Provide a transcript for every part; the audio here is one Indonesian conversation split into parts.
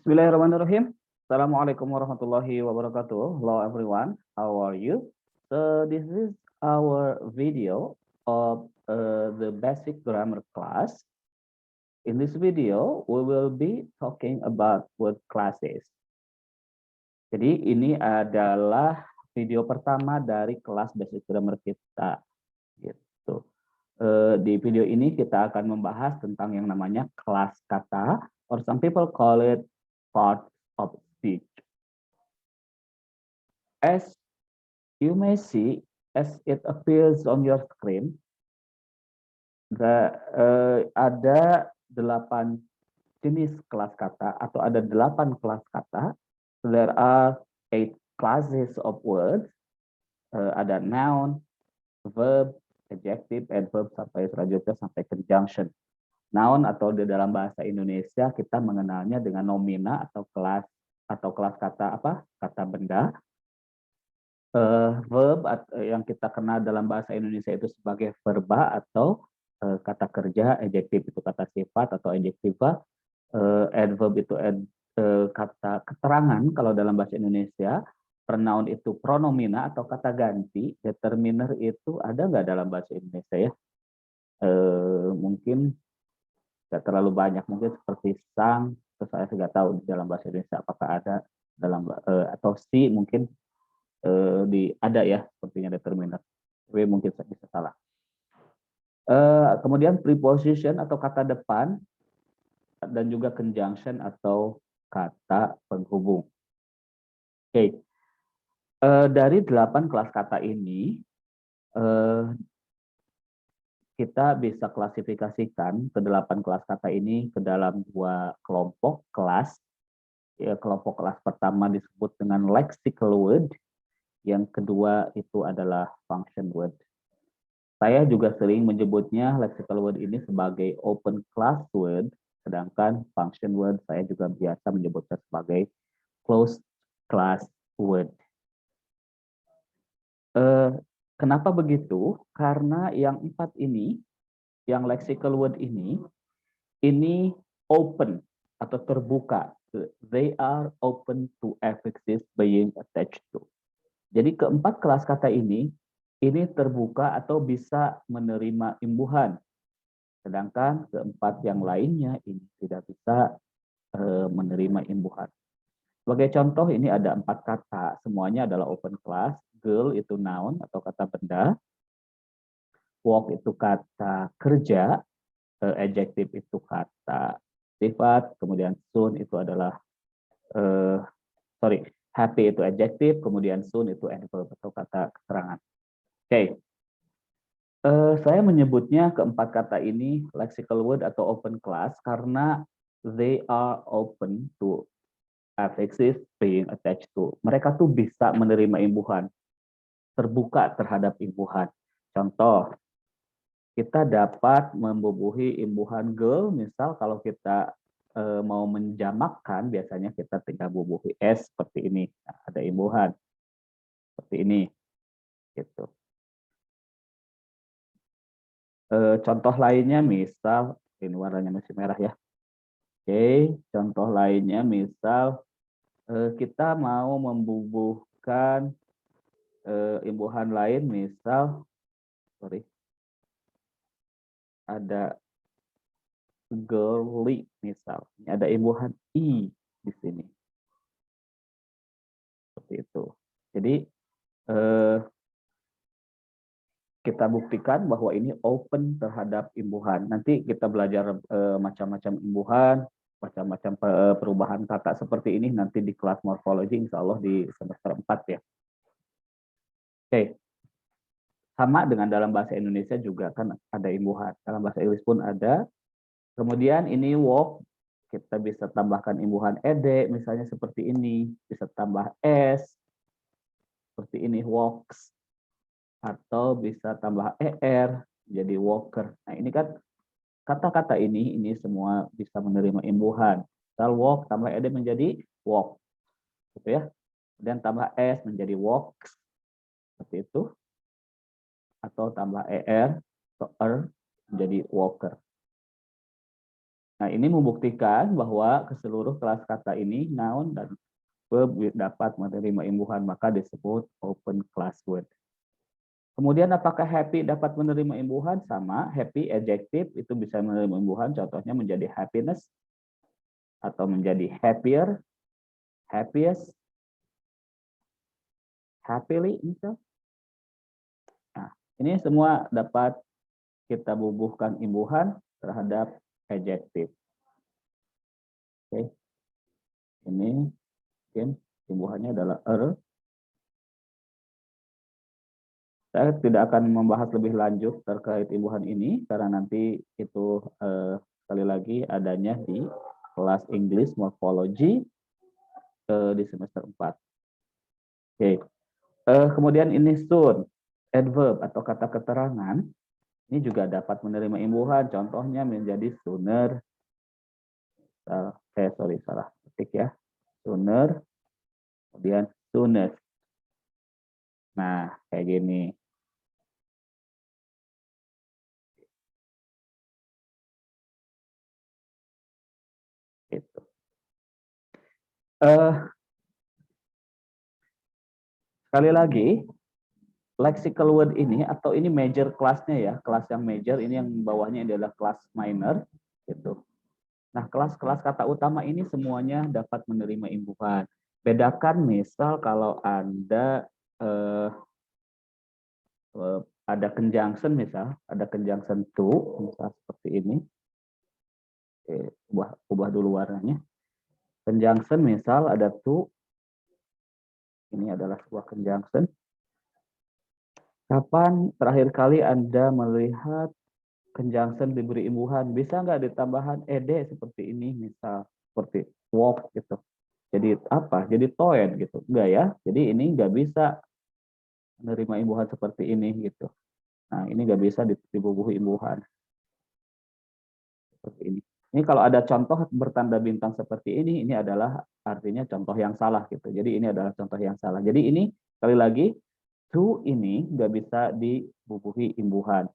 Bismillahirrahmanirrahim. Assalamualaikum warahmatullahi wabarakatuh. Hello everyone, how are you? So this is our video of the basic grammar class. In this video, we will be talking about word classes. Jadi ini adalah video pertama dari kelas basic grammar kita. Gitu. Di video ini kita akan membahas tentang yang namanya kelas kata, or some people call it part of speech. As you may see, as it appears on your screen, ada 8 jenis kelas kata atau ada 8 kelas kata. There are 8 classes of words. Ada noun, verb, adjective, adverb sampai selanjutnya sampai conjunction. Noun atau di dalam bahasa Indonesia kita mengenalnya dengan nomina atau kelas kata apa? Kata benda. Verb yang kita kenal dalam bahasa Indonesia itu sebagai verba atau kata kerja, adjective itu kata sifat atau adjektiva, adverb itu kata keterangan kalau dalam bahasa Indonesia, pronoun itu pronomina atau kata ganti, determiner itu ada nggak dalam bahasa Indonesia ya? Mungkin tidak terlalu banyak, mungkin seperti sang, terus saya nggak tahu di dalam bahasa Indonesia apakah ada dalam atau si mungkin ada ya sepertinya determiner, tapi mungkin bisa salah. Kemudian preposition atau kata depan dan juga conjunction atau kata penghubung. Oke, dari 8 kelas kata ini kita bisa klasifikasikan ke 8 kelas kata ini ke dalam 2 kelompok kelas. Ya, kelompok kelas pertama disebut dengan lexical word, yang kedua itu adalah function word. Saya juga sering menyebutnya lexical word ini sebagai open class word, sedangkan function word saya juga biasa menyebutnya sebagai closed class word. Kenapa begitu? Karena yang 4 ini, yang lexical word ini open atau terbuka. They are open to affixes being attached to. Jadi keempat kelas kata ini terbuka atau bisa menerima imbuhan. Sedangkan keempat yang lainnya ini tidak bisa menerima imbuhan. Sebagai contoh ini ada 4 kata, semuanya adalah open class. Girl itu noun atau kata benda. Walk itu kata kerja. Adjective itu kata sifat. Kemudian soon itu adalah happy itu adjective. Kemudian soon itu adverb atau kata keterangan. Oke. Saya menyebutnya keempat kata ini lexical word atau open class karena they are open to affixes being attached to. Mereka tuh bisa menerima imbuhan, terbuka terhadap imbuhan. Contoh, kita dapat membubuhi imbuhan girl, misal kalau kita mau menjamakkan, biasanya kita tinggal bubuhi s seperti ini. Nah, ada imbuhan seperti ini, gitu. Contoh lainnya, misal ini warnanya masih merah ya. Oke, contoh lainnya, misal kita mau membubuhkan imbuhan lain, misal, ada girly, misal, ini ada imbuhan i di sini, seperti itu. Jadi kita buktikan bahwa ini open terhadap imbuhan. Nanti kita belajar macam-macam imbuhan, macam-macam perubahan kata seperti ini nanti di kelas morfologi, insya Allah di semester 4 ya. Oke. Sama dengan dalam bahasa Indonesia juga kan ada imbuhan. Dalam bahasa Inggris pun ada. Kemudian ini walk, kita bisa tambahkan imbuhan ed, misalnya seperti ini. Bisa tambah s, seperti ini walks. Atau bisa tambah er jadi walker. Nah, ini kan kata-kata ini semua bisa menerima imbuhan. Misal walk tambah ed menjadi walk. Gitu ya. Dan tambah s menjadi walks. Seperti itu. Atau tambah er atau menjadi walker. Nah, ini membuktikan bahwa keseluruh kelas kata ini noun dan verb dapat menerima imbuhan, maka disebut open class word. Kemudian apakah happy dapat menerima imbuhan? Sama, happy adjective itu bisa menerima imbuhan, contohnya menjadi happiness atau menjadi happier, happiest, happily misal. Nah, ini semua dapat kita bubuhkan imbuhan terhadap adjektif. Oke. Ini mungkin imbuhannya adalah Saya tidak akan membahas lebih lanjut terkait imbuhan ini karena nanti itu sekali lagi adanya di kelas English Morphology di semester 4. Oke. Kemudian ini soon, adverb atau kata keterangan, ini juga dapat menerima imbuhan. Contohnya menjadi sooner, salah ketik ya, sooner, kemudian soonest. Nah, kayak gini. Gitu. Sekali lagi, lexical word ini atau ini major kelasnya ya, kelas yang major ini yang bawahnya adalah kelas minor gitu. Nah, kelas-kelas kata utama ini semuanya dapat menerima imbuhan. Bedakan misal kalau Anda ada conjunction misal, ada conjunction to misal seperti ini. Ubah dulu warnanya. Conjunction misal ada to. Ini adalah sebuah conjunction. Kapan terakhir kali Anda melihat conjunction diberi imbuhan? Bisa nggak ditambahan ed seperti ini, misal seperti walk gitu. Jadi apa? Jadi toen gitu. Enggak ya. Jadi ini nggak bisa menerima imbuhan seperti ini gitu. Nah, ini nggak bisa dibubuhi imbuhan seperti ini. Ini kalau ada contoh bertanda bintang seperti ini adalah artinya contoh yang salah gitu. Jadi ini adalah contoh yang salah. Jadi ini sekali lagi to ini nggak bisa dibubuhi imbuhan.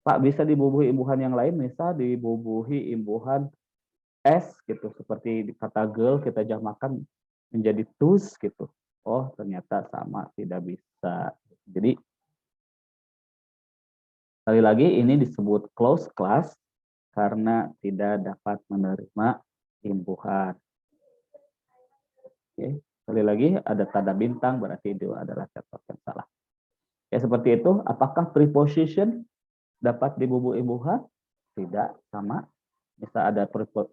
Pak, bisa dibubuhi imbuhan yang lain, misal dibubuhi imbuhan S gitu, seperti di kata girl kita jamakan menjadi tus gitu. Oh, ternyata sama, tidak bisa. Jadi sekali lagi ini disebut closed class karena tidak dapat menerima imbuhan. Oke. Sekali lagi ada tanda bintang berarti itu adalah contoh yang salah. Ya seperti itu. Apakah preposition dapat dibubuhi imbuhan? Tidak, sama. Misal ada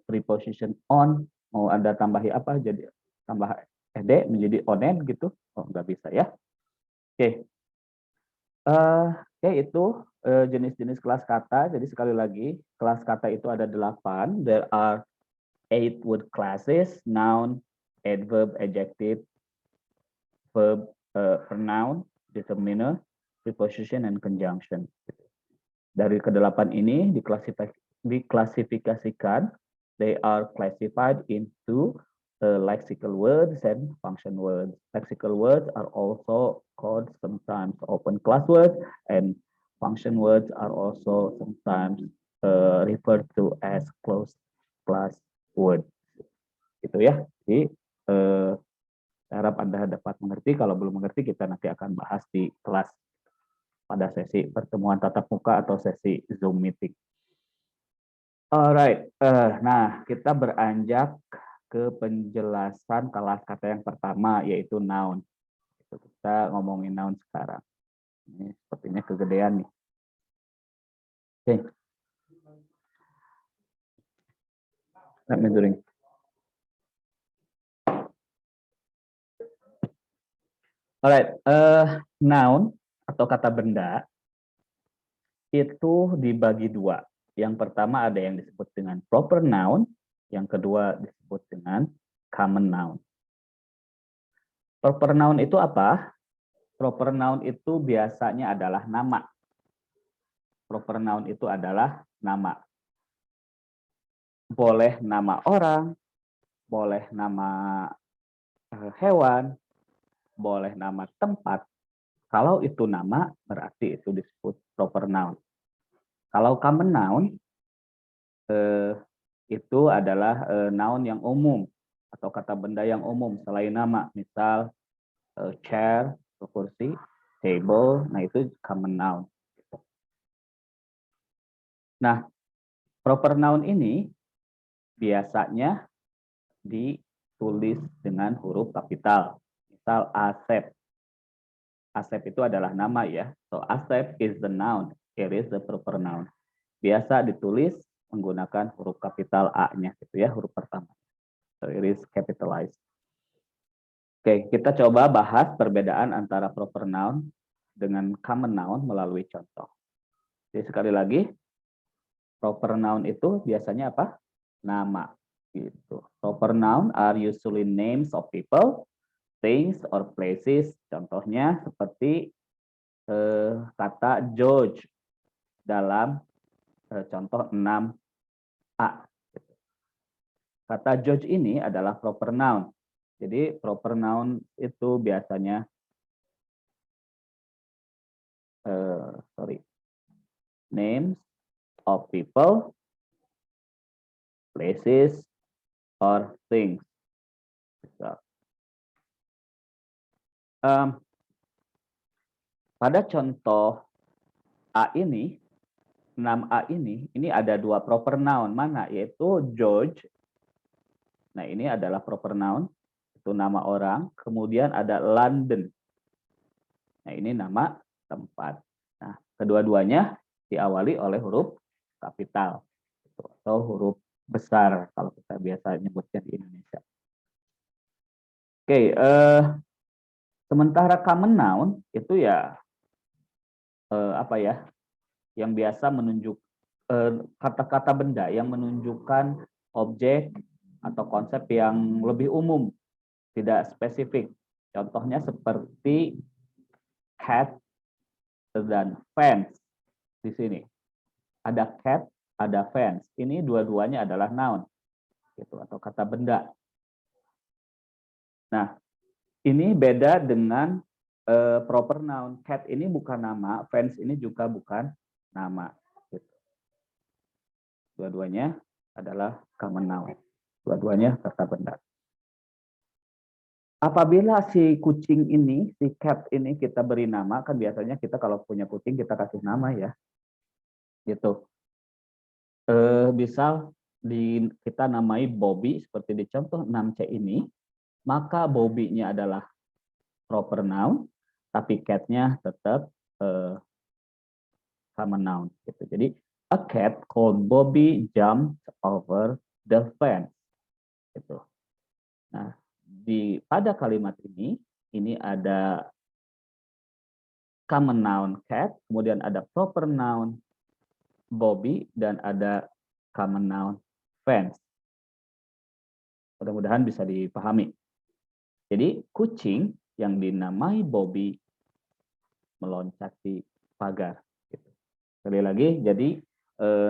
preposition on, mau Anda tambahi apa, jadi tambah ed menjadi onen gitu. Oh, nggak bisa ya. Oke. Oke, itu jenis-jenis kelas kata. Jadi sekali lagi, kelas kata itu ada 8. There are 8 word classes: noun, adverb, adjective, verb, pronoun, determiner, preposition, and conjunction. Dari kedelapan ini diklasifikasikan, they are classified into lexical words and function words. Lexical words are also called sometimes open class words, and function words are also sometimes referred to as closed class words. Gitu ya. Jadi harap Anda dapat mengerti. Kalau belum mengerti, kita nanti akan bahas di kelas pada sesi pertemuan tatap muka atau sesi Zoom meeting. Alright, nah kita beranjak ke penjelasan kelas kata yang pertama yaitu noun. Kita ngomongin noun sekarang. Ini sepertinya kegedean nih. Oke. Let me drink. Alright, noun atau kata benda itu dibagi dua. Yang pertama ada yang disebut dengan proper noun, yang kedua disebut dengan common noun. Proper noun itu apa? Proper noun itu biasanya adalah nama. Proper noun itu adalah nama. Boleh nama orang, boleh nama hewan, boleh nama tempat. Kalau itu nama, berarti itu disebut proper noun. Kalau common noun, itu adalah noun yang umum atau kata benda yang umum selain nama. Misal chair, kursi, table, nah itu common noun. Nah, proper noun ini biasanya ditulis dengan huruf kapital. Misal Asep. Asep itu adalah nama ya. So Asep is the noun. It is the proper noun. Biasa ditulis menggunakan huruf kapital A-nya gitu ya, huruf pertama. So it is capitalized. Oke, kita coba bahas perbedaan antara proper noun dengan common noun melalui contoh. Jadi sekali lagi, proper noun itu biasanya apa? Nama. Gitu. Proper noun are usually names of people, things, or places. Contohnya seperti kata George dalam contoh 6A. Kata George ini adalah proper noun. Jadi proper noun itu biasanya names of people, places, or things. So, pada contoh A ini, 6A ini ada dua proper noun. Mana? Yaitu George. Nah, ini adalah proper noun. Itu nama orang. Kemudian ada London. Nah, ini nama tempat. Nah, kedua-duanya diawali oleh huruf kapital. Atau huruf besar, kalau kita biasa nyebutnya di Indonesia. Oke, sementara common noun itu ya apa ya? Yang biasa menunjuk kata-kata benda yang menunjukkan objek atau konsep yang lebih umum, tidak spesifik. Contohnya seperti cat dan fence di sini. Ada cat, ada fence. Ini dua-duanya adalah noun, gitu, atau kata benda. Nah, ini beda dengan proper noun. Cat ini bukan nama, fence ini juga bukan nama. Gitu. Dua-duanya adalah common noun. Dua-duanya kata benda. Apabila si kucing ini, si cat ini kita beri nama, kan biasanya kita kalau punya kucing kita kasih nama ya. Gitu. Misal kita namai Bobby seperti di contoh 6C ini, maka Bobby-nya adalah proper noun, tapi cat-nya tetap common noun. Gitu. Jadi a cat called Bobby jumped over the fence. Gitu. Nah, pada kalimat ini ada common noun cat, kemudian ada proper noun Bobby, dan ada common noun fence. Mudah-mudahan bisa dipahami. Jadi kucing yang dinamai Bobby meloncati pagar. Gitu. Sekali lagi, jadi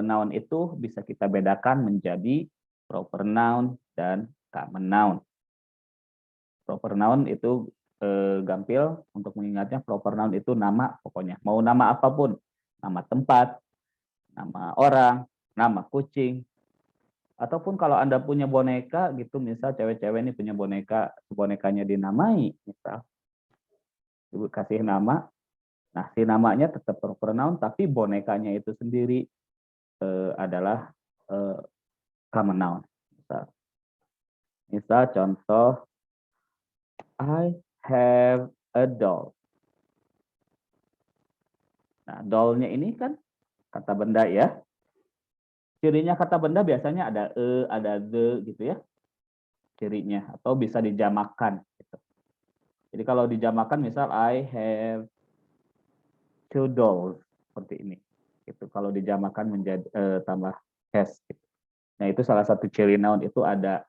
noun itu bisa kita bedakan menjadi proper noun dan common noun. Proper noun itu gampil untuk mengingatnya. Proper noun itu nama pokoknya. Mau nama apapun. Nama tempat, nama orang, nama kucing. Ataupun kalau Anda punya boneka gitu, misal cewek-cewek ini punya bonekanya dinamai, misal. Ibu kasih nama. Nah, si namanya tetap proper noun, tapi bonekanya itu sendiri adalah common noun. Misal contoh, I have a doll. Nah, doll-nya ini kan kata benda ya. Cirinya kata benda biasanya ada ada the gitu ya. Cirinya, atau bisa dijamakan. Gitu. Jadi kalau dijamakan, misal I have two dolls seperti ini. Itu kalau dijamakan menjadi tambah has. Gitu. Nah, itu salah satu ciri noun itu adanya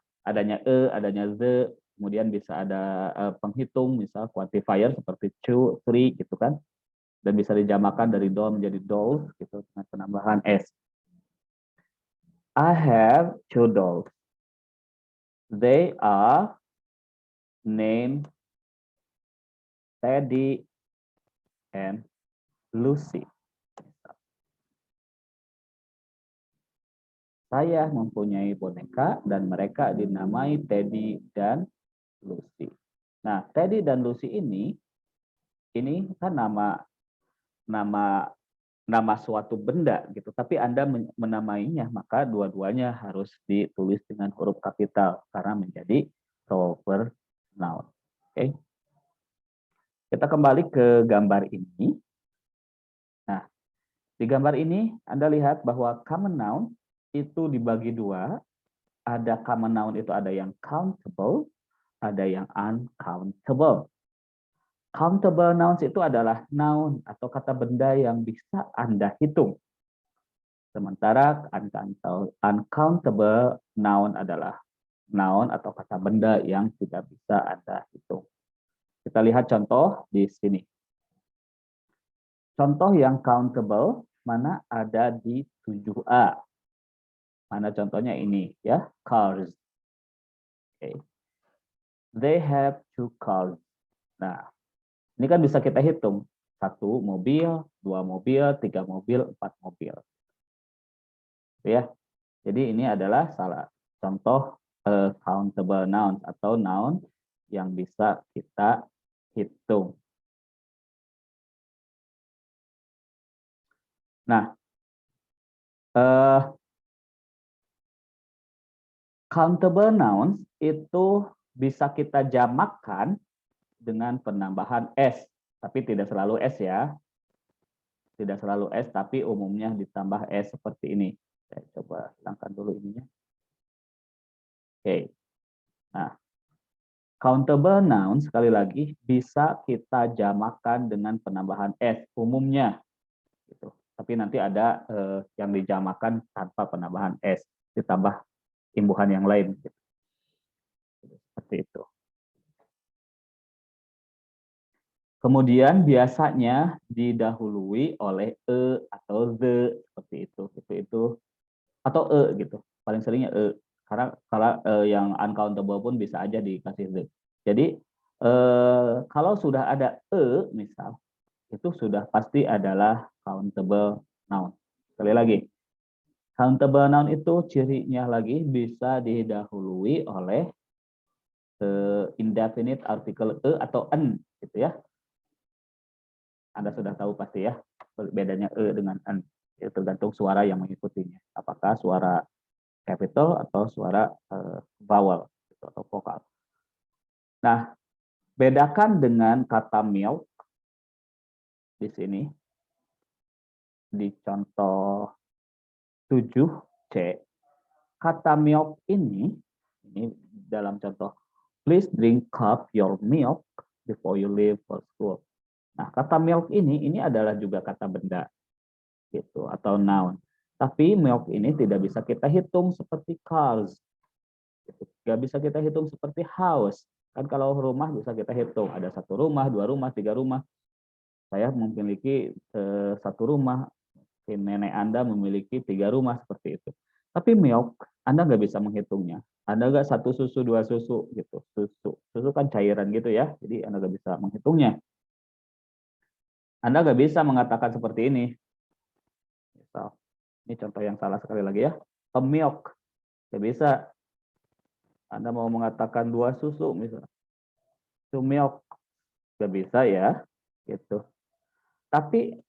adanya the, kemudian bisa ada penghitung, misal quantifier seperti two, three gitu kan. Dan bisa dijamakan dari doll menjadi dolls gitu dengan penambahan s. I have two dolls. They are named Teddy and Lucy. Saya mempunyai boneka dan mereka dinamai Teddy dan Lucy. Nah, Teddy dan Lucy ini kan nama nama suatu benda gitu, tapi Anda menamainya, maka dua-duanya harus ditulis dengan huruf kapital karena menjadi proper noun. Oke. Kita kembali ke gambar ini. Nah, di gambar ini Anda lihat bahwa common noun itu dibagi dua. Ada common noun itu ada yang countable, ada yang uncountable. Countable nouns itu adalah noun atau kata benda yang bisa Anda hitung. Sementara uncountable noun adalah noun atau kata benda yang tidak bisa Anda hitung. Kita lihat contoh di sini. Contoh yang countable mana ada di 7A. Mana contohnya ini ya, cars. Okay. They have 2 cars. Nah, ini kan bisa kita hitung. 1 mobil, 2 mobil, 3 mobil, 4 mobil. Ya. Jadi ini adalah salah contoh countable nouns atau noun yang bisa kita hitung. Nah, countable nouns itu bisa kita jamakkan dengan penambahan s, tapi tidak selalu s ya. Tidak selalu s, tapi umumnya ditambah s seperti ini. Saya coba hilangkan dulu ininya. Oke. Nah, countable noun sekali lagi bisa kita jamakkan dengan penambahan s umumnya gitu. Tapi nanti ada yang dijamakan tanpa penambahan s, ditambah imbuhan yang lain gitu. Seperti itu. Kemudian biasanya didahului oleh e atau the seperti itu atau gitu. Paling seringnya karena kalau yang uncountable pun bisa aja dikasih the. Jadi kalau sudah ada misal itu sudah pasti adalah countable noun. Sekali lagi, countable noun itu cirinya lagi bisa didahului oleh indefinite article atau en gitu ya. Anda sudah tahu pasti ya bedanya dengan en. Itu tergantung suara yang mengikutinya. Apakah suara capital atau suara vowel gitu, atau vokal. Nah, bedakan dengan kata milk di sini di contoh 7C. Kata milk ini dalam contoh please drink cup your milk before you leave for school. Nah, kata milk ini adalah juga kata benda gitu atau noun. Tapi milk ini tidak bisa kita hitung seperti cars. Gitu. Gak bisa kita hitung seperti house. Kan kalau rumah bisa kita hitung. Ada 1 rumah, 2 rumah, 3 rumah. Saya memiliki 1 rumah. Nenek Anda memiliki 3 rumah seperti itu. Tapi milk, Anda nggak bisa menghitungnya. Anda nggak 1 susu, 2 susu gitu. Susu kan cairan gitu ya. Jadi Anda nggak bisa menghitungnya. Anda nggak bisa mengatakan seperti ini. Misal, ini contoh yang salah sekali lagi ya. A milk. Nggak bisa. Anda mau mengatakan 2 susu misalnya. To milk. Nggak bisa ya. Gitu. Tapi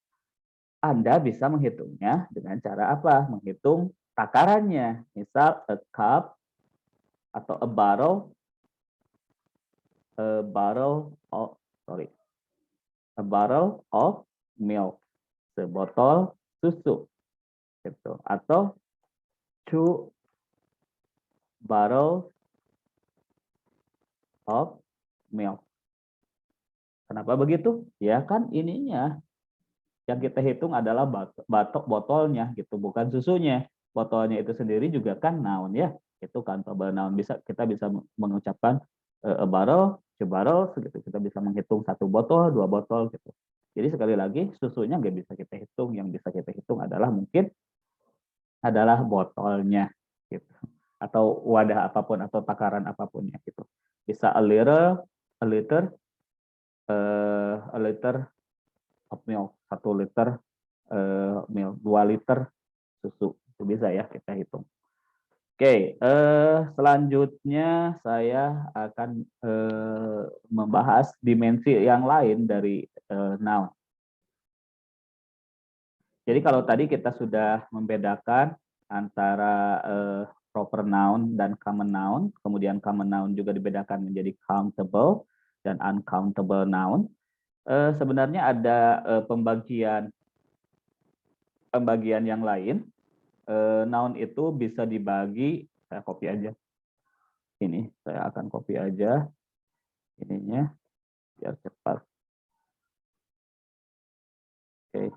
Anda bisa menghitungnya dengan cara apa? Menghitung takarannya. Misal a cup atau a bottle of milk, sebotol susu gitu, atau 2 bottles of milk. Kenapa begitu? Ya kan ininya yang kita hitung adalah batok botolnya gitu, bukan susunya. Botolnya itu sendiri juga kan noun ya, itu kan noun. Kita bisa mengucapkan a bottle, 2 bottles gitu. Kita bisa menghitung 1 botol, 2 botol gitu. Jadi sekali lagi susunya nggak bisa kita hitung, yang bisa kita hitung adalah mungkin adalah botolnya gitu, atau wadah apapun atau takaran apapun ya gitu. Bisa a liter of milk, 1 liter milk, 2 liter susu, itu bisa ya kita hitung. Oke, selanjutnya saya akan membahas dimensi yang lain dari noun. Jadi kalau tadi kita sudah membedakan antara proper noun dan common noun, kemudian common noun juga dibedakan menjadi countable dan uncountable noun. Sebenarnya ada pembagian yang lain. Noun itu bisa dibagi, saya copy aja. Ini saya akan copy aja ininya biar cepat. Oke.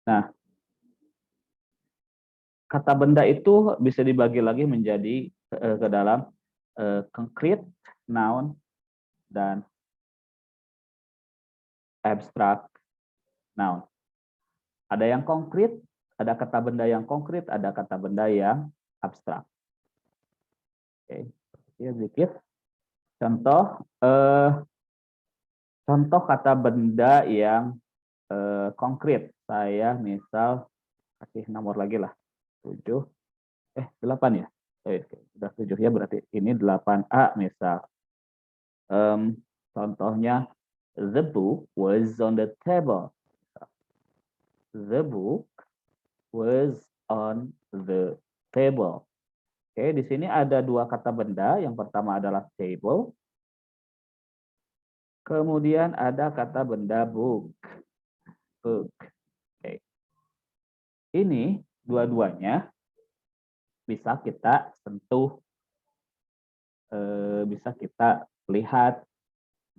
Nah, kata benda itu bisa dibagi lagi menjadi ke dalam concrete noun dan abstract noun. Ada yang konkret, ada kata benda yang konkret, ada kata benda yang abstrak. Oke, ya sedikit. Contoh kata benda yang konkret. Saya misal kasih nomor lagi lah. 7, 8 ya. Sudah 7 ya, berarti ini 8A misal. Contohnya, the book was on the table. The book was on the table. Oke, di sini ada dua kata benda. Yang pertama adalah table. Kemudian ada kata benda book. Book. Oke. Ini dua-duanya bisa kita sentuh, bisa kita lihat.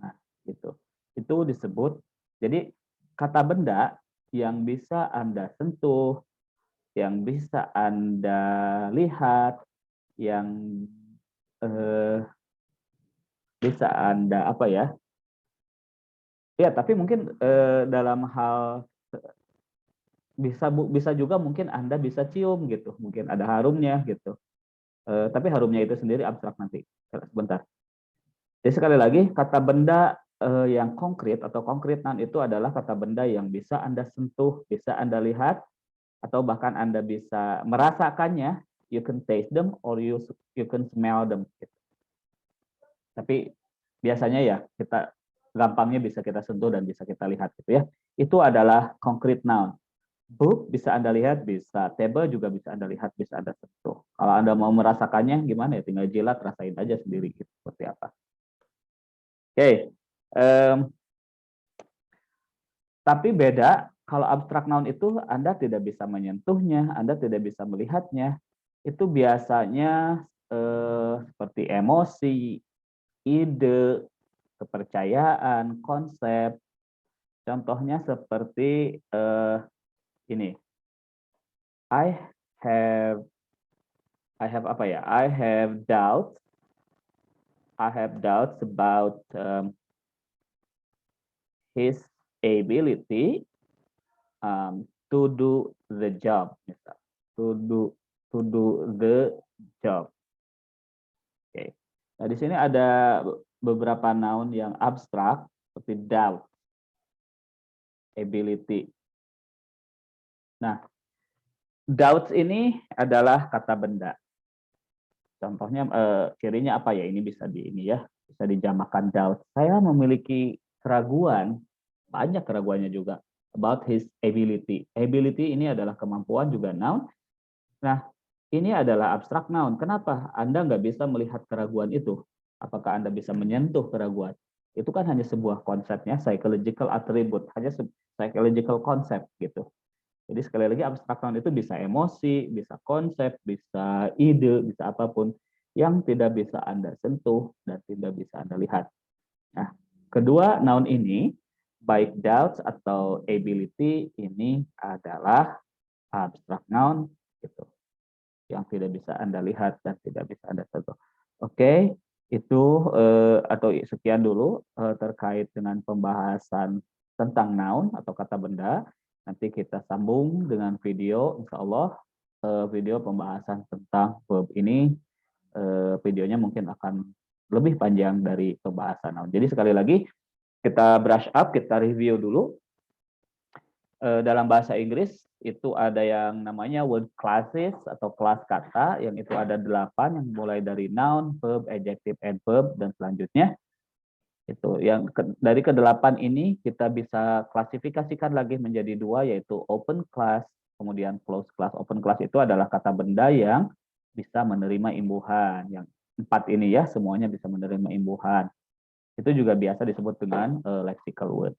Nah, gitu. Itu disebut. Jadi kata benda yang bisa Anda sentuh, yang bisa Anda lihat, yang bisa Anda apa ya? Ya, tapi mungkin dalam hal bisa juga mungkin Anda bisa cium gitu, mungkin ada harumnya gitu. Tapi harumnya itu sendiri abstrak nanti. Sebentar. Jadi sekali lagi kata benda yang konkret atau konkret noun itu adalah kata benda yang bisa Anda sentuh, bisa Anda lihat, atau bahkan Anda bisa merasakannya. You can taste them or you can smell them. Gitu. Tapi biasanya ya kita gampangnya bisa kita sentuh dan bisa kita lihat gitu ya. Itu adalah concrete noun. Book bisa Anda lihat, bisa. Table juga bisa Anda lihat, bisa Anda sentuh. Kalau Anda mau merasakannya gimana ya, tinggal jilat, rasain aja sendiri gitu, seperti apa. Oke. Tapi beda kalau abstrak noun itu Anda tidak bisa menyentuhnya, Anda tidak bisa melihatnya. Itu biasanya seperti emosi, ide, kepercayaan, konsep. Contohnya seperti ini. I have apa ya? I have doubts. I have doubts about his ability to do the job, misal. To do the job. Oke. Nah, di sini ada beberapa noun yang abstrak seperti doubt, ability. Nah, doubts ini adalah kata benda. Contohnya cirinya apa ya? Ini bisa bisa dijamakan doubt. Saya memiliki keraguan, banyak keraguannya juga about his ability. Ability ini adalah kemampuan juga noun. Nah, ini adalah abstrak noun. Kenapa? Anda nggak bisa melihat keraguan itu. Apakah Anda bisa menyentuh keraguan? Itu kan hanya sebuah konsepnya, psychological attribute, hanya psychological concept gitu. Jadi sekali lagi abstrak noun itu bisa emosi, bisa konsep, bisa ide, bisa apapun yang tidak bisa Anda sentuh dan tidak bisa Anda lihat. Nah, kedua noun ini, baik doubts atau ability, ini adalah abstrak noun gitu, yang tidak bisa Anda lihat dan tidak bisa Anda sentuh. Oke, itu atau sekian dulu terkait dengan pembahasan tentang noun atau kata benda. Nanti kita sambung dengan video, insya Allah video pembahasan tentang verb ini. Videonya mungkin akan lebih panjang dari pembahasan noun. Jadi sekali lagi kita brush up, kita review dulu. dalam bahasa Inggris itu ada yang namanya word classes atau kelas kata, yang itu ada 8, yang mulai dari noun, verb, adjective, adverb, dan selanjutnya. Itu yang dari ke-8 ini kita bisa klasifikasikan lagi menjadi 2, yaitu open class, kemudian closed class. Open class itu adalah kata benda yang bisa menerima imbuhan. Yang 4 ini ya, semuanya bisa menerima imbuhan. Itu juga biasa disebut dengan lexical word.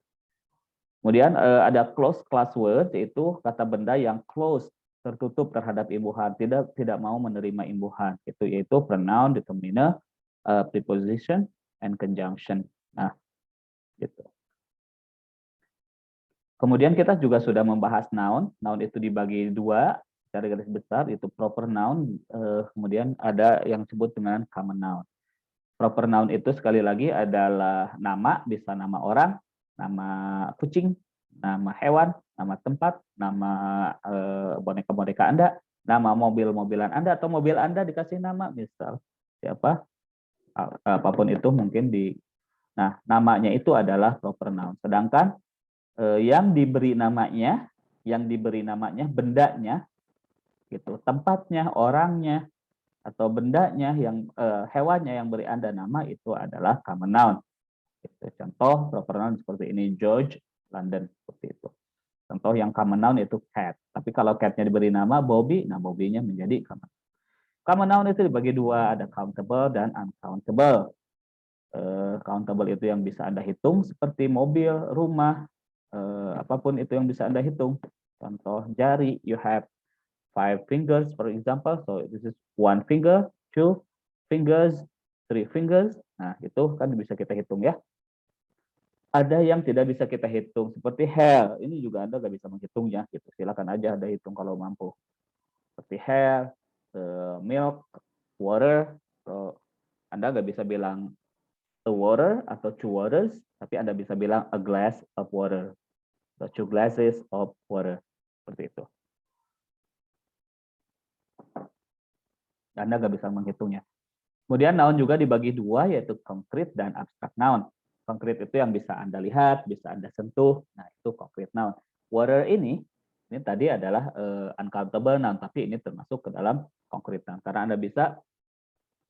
Kemudian ada closed class word, yaitu kata benda yang close, tertutup terhadap imbuhan, tidak mau menerima imbuhan. Itu yaitu pronoun, determiner, preposition, and conjunction. Nah, gitu. Kemudian kita juga sudah membahas noun. Noun itu dibagi 2 secara garis besar, itu proper noun, kemudian ada yang disebut dengan common noun. Proper noun itu sekali lagi adalah nama, bisa nama orang, nama kucing, nama hewan, nama tempat, nama boneka-boneka Anda, nama mobil-mobilan Anda, atau mobil Anda dikasih nama, misal siapa, apapun itu mungkin di. Nah, namanya itu adalah proper noun. Sedangkan yang diberi namanya, bendanya, gitu, tempatnya, orangnya, atau bendanya, yang hewannya yang beri Anda nama, itu adalah common noun. Gitu. Contoh proper noun seperti ini, George, London, seperti itu. Contoh yang common noun itu cat. Tapi kalau catnya diberi nama Bobby, nah Bobby-nya menjadi common. Common noun itu dibagi 2, ada countable dan uncountable. Countable itu yang bisa Anda hitung, seperti mobil, rumah, apapun itu yang bisa Anda hitung. Contoh jari, you have 5 fingers, for example. So this is 1 finger, 2 fingers, 3 fingers. Nah, itu kan bisa kita hitung ya. Ada yang tidak bisa kita hitung, seperti hair. Ini juga Anda nggak bisa menghitungnya. Gitu. Silakan aja Anda hitung kalau mampu. Seperti hair, milk, water. So, Anda nggak bisa bilang a water atau 2 waters, tapi Anda bisa bilang a glass of water. So, 2 glasses of water. Seperti itu. Anda nggak bisa menghitungnya. Kemudian noun juga dibagi 2, yaitu konkret dan abstrak noun. Konkret itu yang bisa Anda lihat, bisa Anda sentuh. Nah, itu konkret noun. Water ini tadi adalah uncountable noun, tapi ini termasuk ke dalam konkret noun. Karena Anda bisa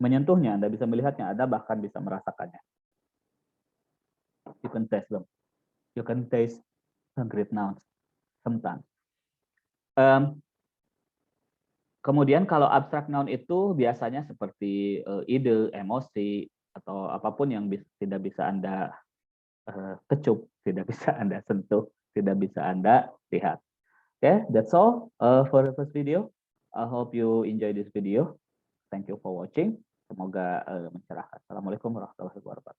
menyentuhnya, Anda bisa melihatnya, Anda bahkan bisa merasakannya. You can taste them. You can taste concrete nouns sometimes. Kemudian kalau abstrak noun itu biasanya seperti ide, emosi, atau apapun yang tidak bisa Anda kecup, tidak bisa Anda sentuh, tidak bisa Anda lihat. Okay, that's all for the first video. I hope you enjoy this video. Thank you for watching. Semoga mencerahkan. Assalamualaikum warahmatullahi wabarakatuh.